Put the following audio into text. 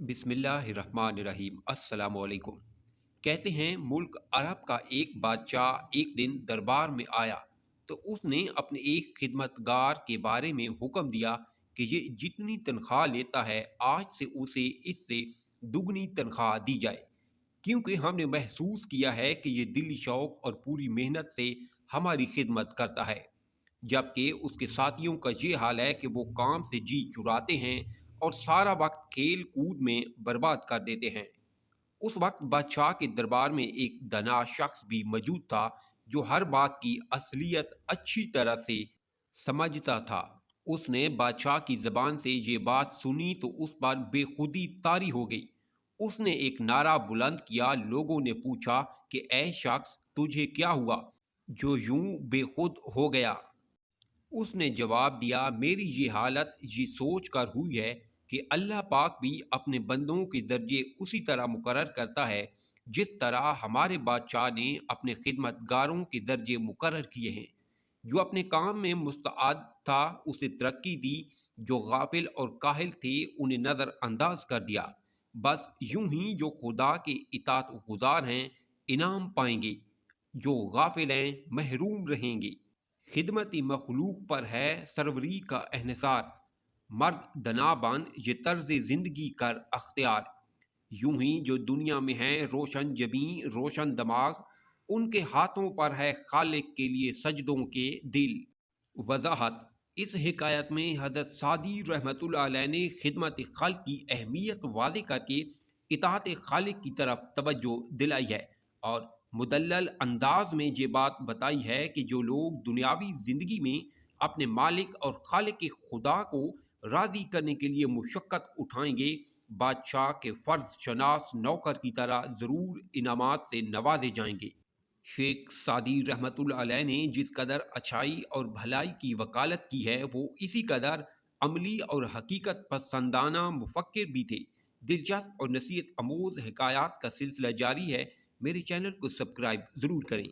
बिस्मिल्लाहिर्रहमानिर्रहीम अस्सलाम वालेकुम। कहते हैं मुल्क अरब का एक बादशाह एक दिन दरबार में आया तो उसने अपने एक खिदमतगार के बारे में हुक्म दिया कि ये जितनी तनख्वाह लेता है आज से उसे इससे दुगनी तनख्वाह दी जाए, क्योंकि हमने महसूस किया है कि ये दिली शौक और पूरी मेहनत से हमारी खिदमत करता है, जबकि उसके साथियों का ये हाल है कि वो काम से जी चुराते हैं और सारा वक्त खेल कूद में बर्बाद कर देते हैं। उस वक्त बादशाह के दरबार में एक दना शख्स भी मौजूद था जो हर बात की असलियत अच्छी तरह से समझता था। उसने बादशाह की जबान से ये बात सुनी तो उस पर बेखुदी तारी हो गई। उसने एक नारा बुलंद किया। लोगों ने पूछा कि ऐ शख्स, तुझे क्या हुआ जो यूं बेखुद हो गया? उसने जवाब दिया, मेरी ये हालत ये सोच कर हुई है कि अल्लाह पाक भी अपने बंदों के दर्जे उसी तरह मुकर्रर करता है जिस तरह हमारे बादशाह ने अपने खिदमतगारों के दर्जे मुकर्रर किए हैं। जो अपने काम में मुस्तआद था उसे तरक्की दी, जो गाफिल और काहिल थे उन्हें नज़रअंदाज कर दिया। बस यूं ही जो खुदा के इताअत गुजार हैं इनाम पाएंगे, जो गाफिल हैं महरूम रहेंगे। खिदमती मखलूक पर है सरवरी का एहसार, मर्द दनाबन ये तर्ज जिंदगी कर अख्तियार। यूं ही जो दुनिया में है रोशन जबीं रोशन दमाग, उनके हाथों पर है खालिक के लिए सजदों के दिल। वजाहत। इस हिकायत में हजरत सादी रहमतुल्लाह अलैह ने खिदमत खल्क की अहमियत वाज़ेह करके इताअत खालिक की तरफ तवज्जो दिलाई है और मुदल्लल अंदाज में ये बात बताई है कि जो लोग दुनियावी ज़िंदगी में अपने मालिक और खालिक के खुदा को राज़ी करने के लिए मुशक्क़त उठाएंगे, बादशाह के फ़र्ज शनास नौकर की तरह ज़रूर इनामात से नवाजे जाएंगे। शेख सादी रहमतुल्लाह अलैह ने जिस कदर अच्छाई और भलाई की वकालत की है वो इसी कदर अमली और हकीकत पसंदाना मुफक्किर भी थे। दिलचस्प और नसीहत अमूज हिकायात का सिलसिला जारी है। मेरे चैनल को सब्सक्राइब ज़रूर करें।